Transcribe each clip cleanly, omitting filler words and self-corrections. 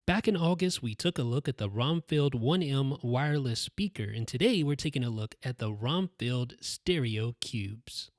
Back in August, we took a look at the Raumfeld 1M wireless speaker, and today we're taking a look at the Raumfeld Stereo Cubes.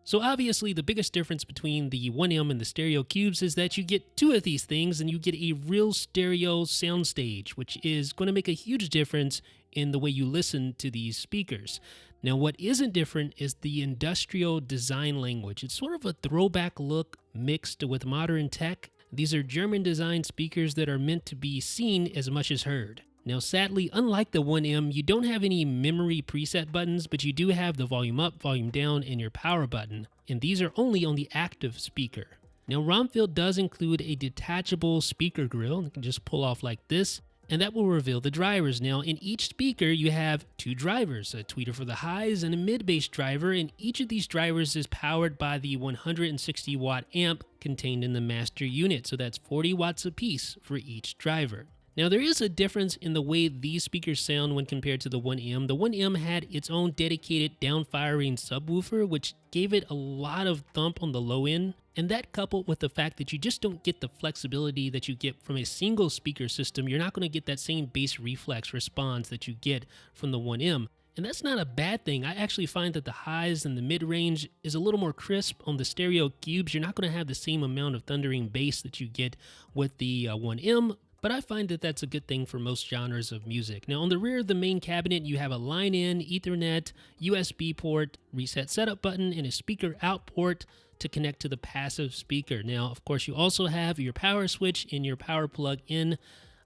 So obviously the biggest difference between the 1M and the Stereo Cubes is that you get two of these things and you get a real stereo soundstage, which is going to make a huge difference in the way you listen to these speakers. Now what isn't different is the industrial design language. It's sort of a throwback look mixed with modern tech. These are German designed speakers that are meant to be seen as much as heard. Now sadly, unlike the 1M, you don't have any memory preset buttons, but you do have the volume up, volume down, and your power button, and these are only on the active speaker. Now Raumfeld does include a detachable speaker grill. You can just pull off like this, and that will reveal the drivers. Now in each speaker you have two drivers, a tweeter for the highs and a mid-bass driver, and each of these drivers is powered by the 160 watt amp contained in the master unit, so that's 40 watts apiece for each driver. Now there is a difference in the way these speakers sound when compared to the 1M. The 1M had its own dedicated down-firing subwoofer, which gave it a lot of thump on the low end, and that coupled with the fact that you just don't get the flexibility that you get from a single speaker system, you're not going to get that same bass reflex response that you get from the 1M. And that's not a bad thing. I actually find that the highs and the mid-range is a little more crisp on the Stereo Cubes. You're not going to have the same amount of thundering bass that you get with the 1M, but I find that that's a good thing for most genres of music. Now on the rear of the main cabinet, you have a line-in, Ethernet, USB port, reset setup button, and a speaker out port to connect to the passive speaker. Now, of course, you also have your power switch and your power plug in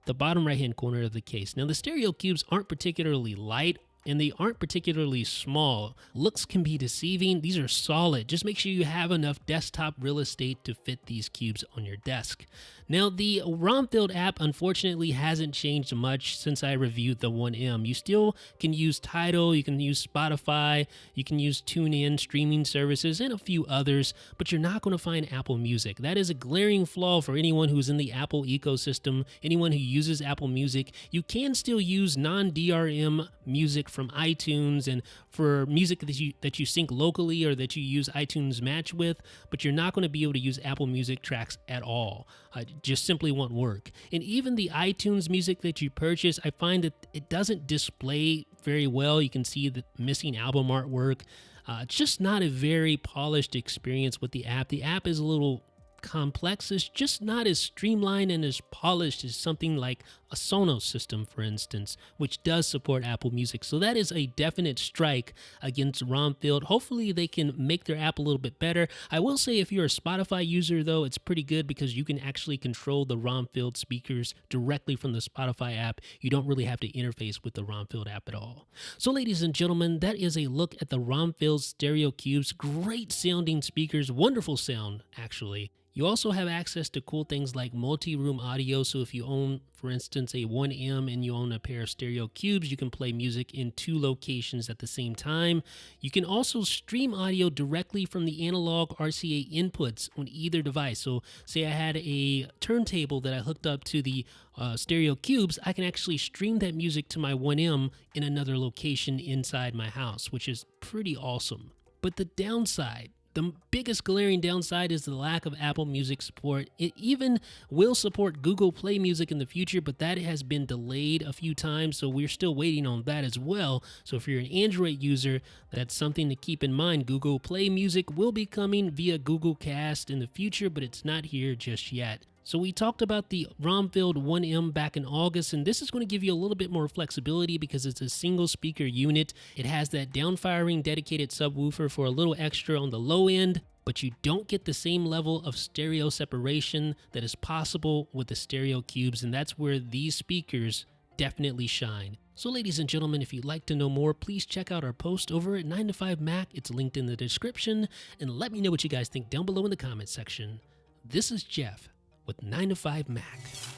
the bottom right-hand corner of the case. Now the Stereo Cubes aren't particularly light, and they aren't particularly small. Looks can be deceiving. These are solid. Just make sure you have enough desktop real estate to fit these cubes on your desk. Now, the Raumfeld app unfortunately hasn't changed much since I reviewed the 1M. You still can use Tidal, you can use Spotify, you can use TuneIn, streaming services, and a few others, but you're not going to find Apple Music. That is a glaring flaw for anyone who's in the Apple ecosystem, anyone who uses Apple Music. You can still use non-DRM music from iTunes and for music that you sync locally or that you use iTunes Match with, but you're not going to be able to use Apple Music tracks at all. It just simply won't work. And even the iTunes music that you purchase, I find that it doesn't display very well. You can see the missing album artwork. It's just not a very polished experience with the app. The app is a little complex. It's just not as streamlined and as polished as something like a Sonos system, for instance, which does support Apple Music. So that is a definite strike against Raumfeld. Hopefully they can make their app a little bit better. I will say if you're a Spotify user though, it's pretty good because you can actually control the Raumfeld speakers directly from the Spotify app. You don't really have to interface with the Raumfeld app at all. So ladies and gentlemen, that is a look at the Raumfeld Stereo Cubes. Great sounding speakers, wonderful sound actually. You also have access to cool things like multi-room audio, so if you own, for instance, a 1M and you own a pair of Stereo Cubes, you can play music in two locations at the same time. You can also stream audio directly from the analog RCA inputs on either device. So say I had a turntable that I hooked up to the Stereo Cubes, I can actually stream that music to my 1M in another location inside my house, which is pretty awesome. But the downside, the biggest glaring downside is the lack of Apple Music support. It even will support Google Play Music in the future, but that has been delayed a few times, so we're still waiting on that as well. So if you're an Android user, that's something to keep in mind. Google Play Music will be coming via Google Cast in the future, but it's not here just yet. So we talked about the Raumfeld 1M back in August, and this is going to give you a little bit more flexibility because it's a single speaker unit. It has that down-firing dedicated subwoofer for a little extra on the low end, but you don't get the same level of stereo separation that is possible with the Stereo Cubes, and that's where these speakers definitely shine. So ladies and gentlemen, if you'd like to know more, please check out our post over at 9to5Mac. It's linked in the description, and let me know what you guys think down below in the comments section. This is Jeff with 9to5Mac.